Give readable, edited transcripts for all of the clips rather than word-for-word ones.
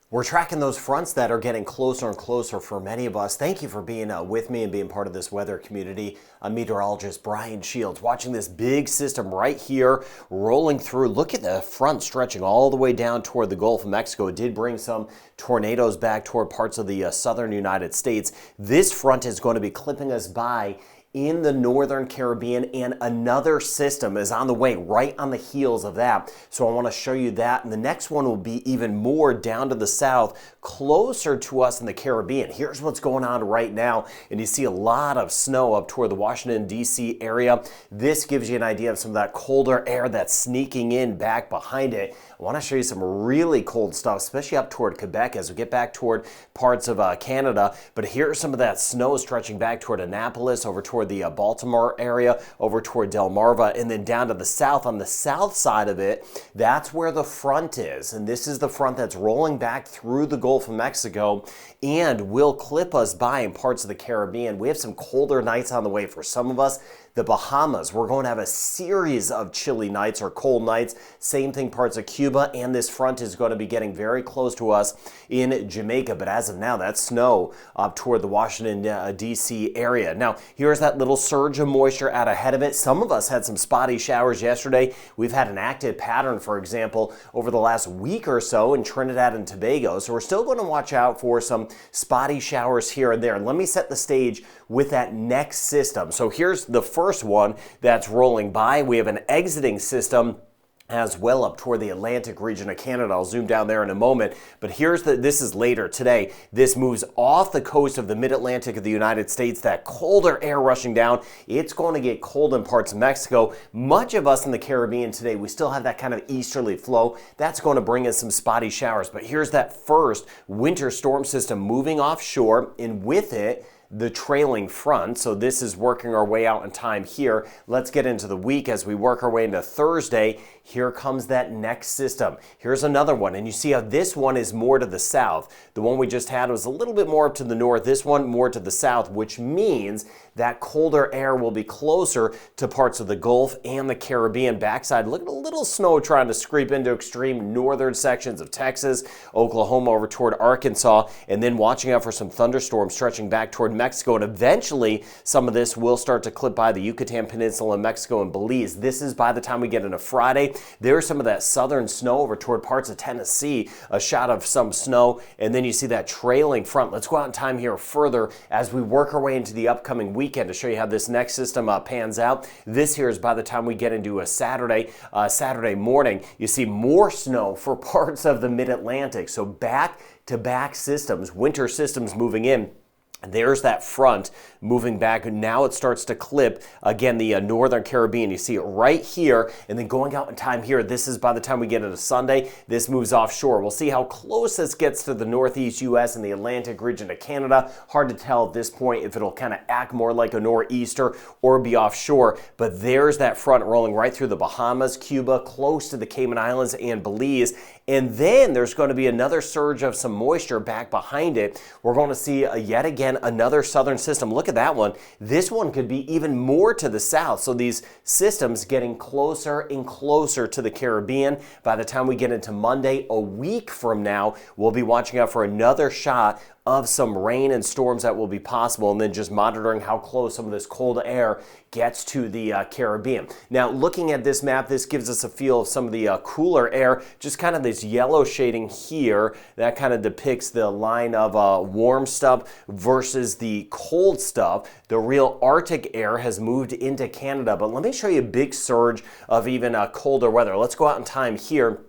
We're tracking those fronts that are getting closer and closer for many of us. Thank you for being with me and being part of this weather community. I'm meteorologist Brian Shields, watching this big system right here rolling through. Look at the front stretching all the way down toward the Gulf of Mexico. It did bring some tornadoes back toward parts of the southern United States. This front is going to be clipping us by in the northern Caribbean, and another system is on the way right on the heels of that. So I want to show you that, and the next one will be even more down to the south, closer to us in the Caribbean. Here's what's going on right now, and you see a lot of snow up toward the Washington, D.C. area. This gives you an idea of some of that colder air that's sneaking in back behind it. I want to show you some really cold stuff, especially up toward Quebec as we get back toward parts of Canada. But here's some of that snow stretching back toward Annapolis, over toward the Baltimore area, over toward Delmarva, and then down to the south. On the south side of it, that's where the front is. And this is the front that's rolling back through the Gulf of Mexico and will clip us by in parts of the Caribbean. We have some colder nights on the way for some of us. The Bahamas, we're going to have a series of chilly nights or cold nights. Same thing, parts of Cuba, and this front is going to be getting very close to us in Jamaica. But as of now, that's snow up toward the Washington, D.C. area. Now, here's that little surge of moisture out ahead of it. Some of us had some spotty showers yesterday. We've had an active pattern, for example, over the last week or so in Trinidad and Tobago. So we're still going to watch out for some spotty showers here and there. And let me set the stage with that next system. So here's the first one that's rolling by. We have an exiting system as well up toward the Atlantic region of Canada. I'll zoom down there in a moment, but this is later today. This moves off the coast of the mid-Atlantic of the United States, that colder air rushing down. It's going to get cold in parts of Mexico. Much of us in the Caribbean today, we still have that kind of easterly flow. That's going to bring us some spotty showers, but here's that first winter storm system moving offshore, and with it, the trailing front. So this is working our way out in time here. Let's get into the week as we work our way into Thursday. Here comes that next system. Here's another one, and you see how this one is more to the south. The one we just had was a little bit more up to the north. This one more to the south, which means that colder air will be closer to parts of the Gulf and the Caribbean backside. Look at a little snow trying to creep into extreme northern sections of Texas, Oklahoma, over toward Arkansas, and then watching out for some thunderstorms stretching back toward Mexico. And eventually, some of this will start to clip by the Yucatan Peninsula in Mexico and Belize. This is by the time we get into Friday. There's some of that southern snow over toward parts of Tennessee, a shot of some snow, and then you see that trailing front. Let's go out in time here further as we work our way into the upcoming weekend to show you how this next system pans out. This here is by the time we get into a Saturday morning. You see more snow for parts of the mid-Atlantic. So back-to-back systems, winter systems moving in. There's that front moving back. Now it starts to clip, again, the northern Caribbean. You see it right here, and then going out in time here. This is by the time we get into Sunday. This moves offshore. We'll see how close this gets to the northeast U.S. and the Atlantic region of Canada. Hard to tell at this point if it'll kind of act more like a nor'easter or be offshore. But there's that front rolling right through the Bahamas, Cuba, close to the Cayman Islands and Belize. And then there's going to be another surge of some moisture back behind it. We're going to see yet again another southern system. Look at that one. This one could be even more to the south. So these systems getting closer and closer to the Caribbean. By the time we get into Monday, a week from now, we'll be watching out for another shot of some rain and storms that will be possible, and then just monitoring how close some of this cold air gets to the Caribbean. Now, looking at this map, this gives us a feel of some of the cooler air, just kind of this yellow shading here. That kind of depicts the line of warm stuff versus the cold stuff. The real Arctic air has moved into Canada, but let me show you a big surge of even colder weather. Let's go out in time here,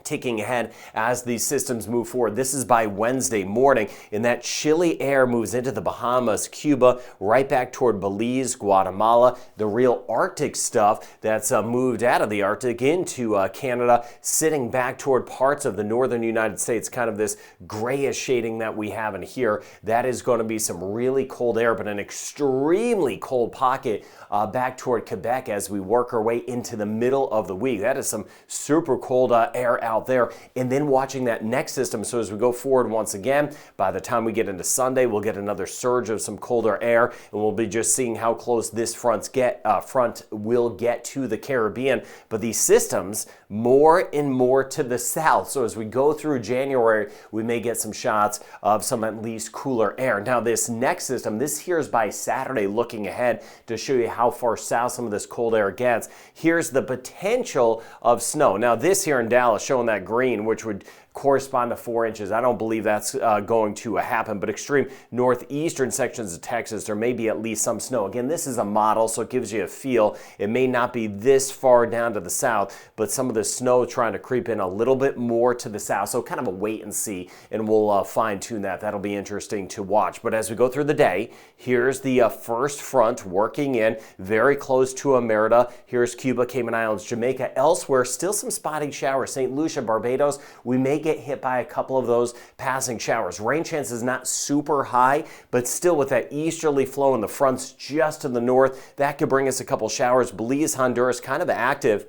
ticking ahead as these systems move forward. This is by Wednesday morning, and that chilly air moves into the Bahamas, Cuba, right back toward Belize, Guatemala. The real Arctic stuff that's moved out of the Arctic into Canada, sitting back toward parts of the northern United States, kind of this grayish shading that we have in here. That is going to be some really cold air, but an extremely cold pocket back toward Quebec as we work our way into the middle of the week. That is some super cold air out out there, and then watching that next system. So as we go forward once again, by the time we get into Sunday, we'll get another surge of some colder air, and we'll be just seeing how close this front will get to the Caribbean. But these systems more and more to the south. So as we go through January, we may get some shots of some at least cooler air. Now this next system, this here is by Saturday, looking ahead to show you how far south some of this cold air gets. Here's the potential of snow. Now this here in Dallas showing that green, which would correspond to 4 inches. I don't believe that's going to happen, but extreme northeastern sections of Texas, there may be at least some snow. Again, this is a model, so it gives you a feel. It may not be this far down to the south, but some of the snow trying to creep in a little bit more to the south. So kind of a wait and see, and we'll fine tune that. That'll be interesting to watch. But as we go through the day, here's the first front working in very close to Merida. Here's Cuba, Cayman Islands, Jamaica. Elsewhere, still some spotty showers. St. Lucia, Barbados, we may get hit by a couple of those passing showers. Rain chances not super high, but still with that easterly flow in the fronts just to the north, that could bring us a couple showers. Belize, Honduras, kind of active.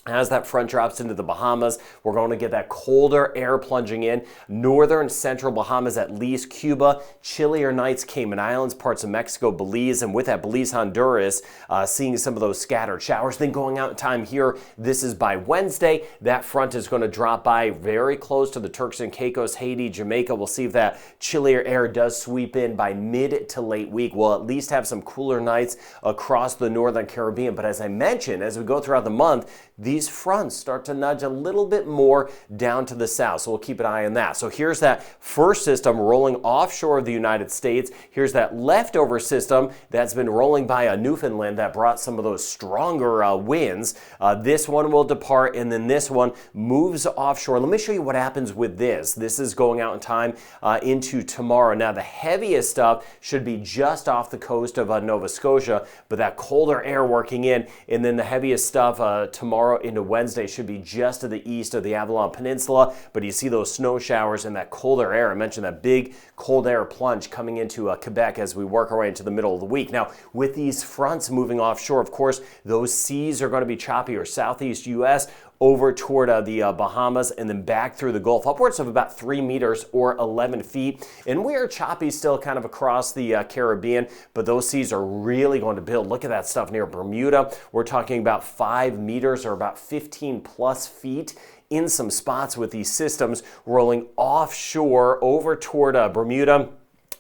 As that front drops into the Bahamas, we're going to get that colder air plunging in. Northern central Bahamas, at least Cuba, chillier nights, Cayman Islands, parts of Mexico, Belize, and with that Belize, Honduras, seeing some of those scattered showers. Then going out in time here, this is by Wednesday. That front is going to drop by very close to the Turks and Caicos, Haiti, Jamaica. We'll see if that chillier air does sweep in by mid to late week. We'll at least have some cooler nights across the northern Caribbean. But as I mentioned, as we go throughout the month, these fronts start to nudge a little bit more down to the south, so we'll keep an eye on that. So here's that first system rolling offshore of the United States. Here's that leftover system that's been rolling by Newfoundland that brought some of those stronger winds. This one will depart, and then this one moves offshore. Let me show you what happens with this. This is going out in time into tomorrow. Now the heaviest stuff should be just off the coast of Nova Scotia, but that colder air working in, and then the heaviest stuff tomorrow into Wednesday should be just to the east of the Avalon Peninsula, but you see those snow showers and that colder air. I mentioned that big cold air plunge coming into Quebec as we work our way into the middle of the week. Now, with these fronts moving offshore, of course, those seas are going to be choppier. Southeast U.S., over toward the Bahamas, and then back through the Gulf, upwards of about 3 meters or 11 feet. And we are choppy still kind of across the Caribbean, but those seas are really going to build. Look at that stuff near Bermuda. We're talking about 5 meters or about 15 plus feet in some spots with these systems rolling offshore over toward Bermuda.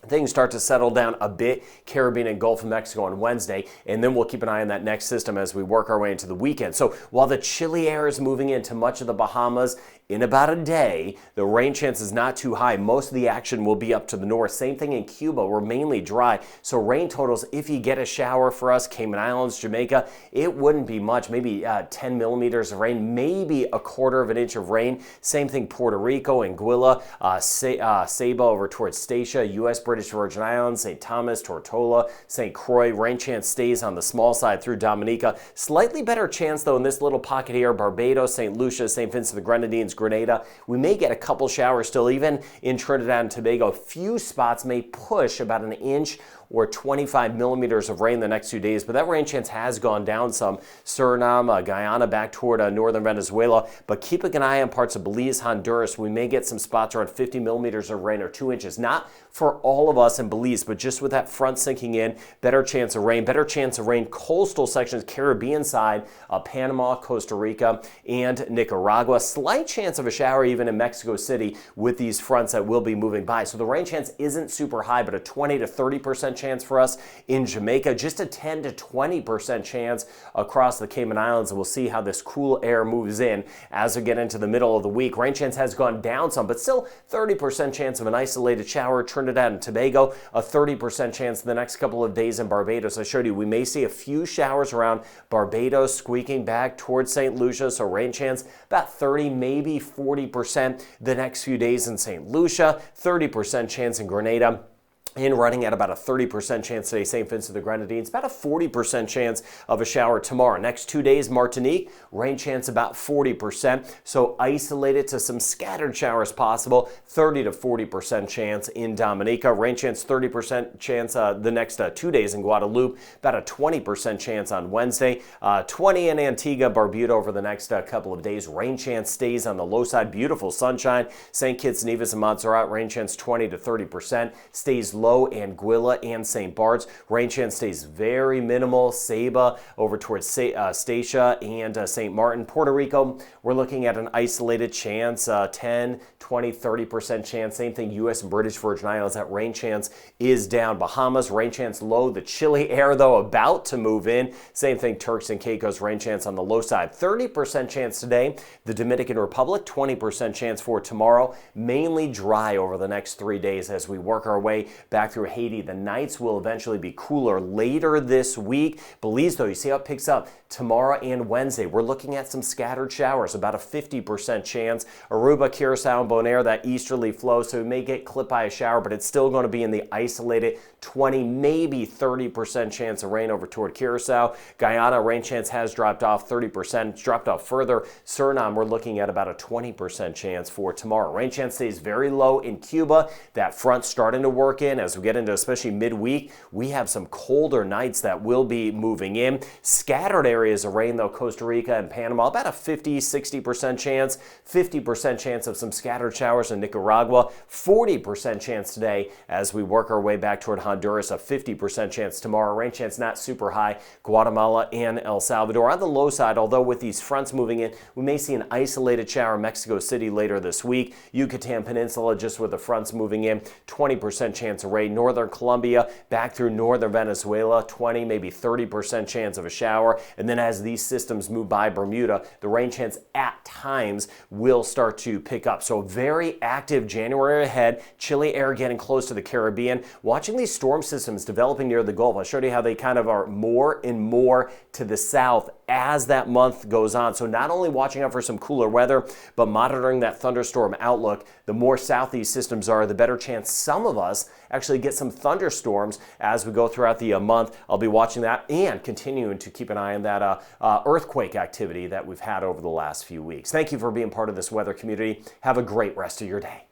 Things start to settle down a bit, Caribbean and Gulf of Mexico on Wednesday, and then we'll keep an eye on that next system as we work our way into the weekend. So while the chilly air is moving into much of the Bahamas, in about a day, the rain chance is not too high. Most of the action will be up to the north. Same thing in Cuba. We're mainly dry. So rain totals, if you get a shower for us, Cayman Islands, Jamaica, it wouldn't be much. Maybe 10 millimeters of rain, maybe a quarter of an inch of rain. Same thing Puerto Rico, Anguilla, Saba over towards Statia, U.S. British Virgin Islands, St. Thomas, Tortola, St. Croix. Rain chance stays on the small side through Dominica. Slightly better chance, though, in this little pocket here, Barbados, St. Lucia, St. Vincent the Grenadines, Grenada. We may get a couple showers still, even in Trinidad and Tobago. A few spots may push about an inch or 25 millimeters of rain the next few days, but that rain chance has gone down some. Suriname, Guyana, back toward northern Venezuela, but keeping an eye on parts of Belize, Honduras. We may get some spots around 50 millimeters of rain or 2 inches. Not for all of us in Belize, but just with that front sinking in, better chance of rain, coastal sections, Caribbean side, Panama, Costa Rica, and Nicaragua. Slight chance of a shower even in Mexico City with these fronts that will be moving by. So the rain chance isn't super high, but a 20 to 30% chance for us in Jamaica, just a 10 to 20% chance across the Cayman Islands, and we'll see how this cool air moves in as we get into the middle of the week. Rain chance has gone down some, but still 30% chance of an isolated shower. Trinidad and Tobago, a 30% chance the next couple of days in Barbados. I showed you we may see a few showers around Barbados, squeaking back towards St. Lucia, so rain chance about 30, maybe 40% the next few days in St. Lucia, 30% chance in Grenada. and running at about a 30% chance today. St. Vincent the Grenadines, about a 40% chance of a shower tomorrow. Next 2 days, Martinique, rain chance about 40%. So isolated to some scattered showers possible, 30 to 40% chance in Dominica. Rain chance 30% chance the next 2 days in Guadeloupe, about a 20% chance on Wednesday. 20 in Antigua, Barbuda over the next couple of days. Rain chance stays on the low side. Beautiful sunshine. St. Kitts, Nevis, and Montserrat, rain chance 20 to 30%. Stays low. Anguilla and St. Bart's. Rain chance stays very minimal. Saba over towards Statia and St. Martin. Puerto Rico, we're looking at an isolated chance, 10, 20, 30% chance. Same thing, U.S. and British Virgin Islands. That rain chance is down. Bahamas, rain chance low. The chilly air, though, about to move in. Same thing, Turks and Caicos, rain chance on the low side. 30% chance today. The Dominican Republic, 20% chance for tomorrow. Mainly dry over the next 3 days as we work our way back through Haiti. The nights will eventually be cooler later this week. Belize, though, you see how it picks up tomorrow and Wednesday. We're looking at some scattered showers, about a 50% chance. Aruba, Curacao, and Bonaire, that easterly flow, so we may get clipped by a shower, but it's still going to be in the isolated 20, maybe 30% chance of rain over toward Curacao. Guyana, rain chance has dropped off 30%. It's dropped off further. Suriname, we're looking at about a 20% chance for tomorrow. Rain chance stays very low in Cuba. That front starting to work in as we get into especially midweek. We have some colder nights that will be moving in. Scattered areas of rain, though, Costa Rica and Panama, about a 50, 60% chance. 50% chance of some scattered showers in Nicaragua. 40% chance today as we work our way back toward Honduras. A 50% chance tomorrow. Rain chance not super high. Guatemala and El Salvador. On the low side, although with these fronts moving in, we may see an isolated shower in Mexico City later this week. Yucatan Peninsula, just with the fronts moving in, 20% chance of rain. Northern Colombia, back through northern Venezuela, 20, maybe 30% chance of a shower. And then as these systems move by Bermuda, the rain chance at times will start to pick up. So very active January ahead. Chilly air getting close to the Caribbean. Watching these storm systems developing near the Gulf. I showed you how they kind of are more and more to the south as that month goes on. So not only watching out for some cooler weather, but monitoring that thunderstorm outlook. The more south these systems are, the better chance some of us actually get some thunderstorms as we go throughout the month. I'll be watching that and continuing to keep an eye on that earthquake activity that we've had over the last few weeks. Thank you for being part of this weather community. Have a great rest of your day.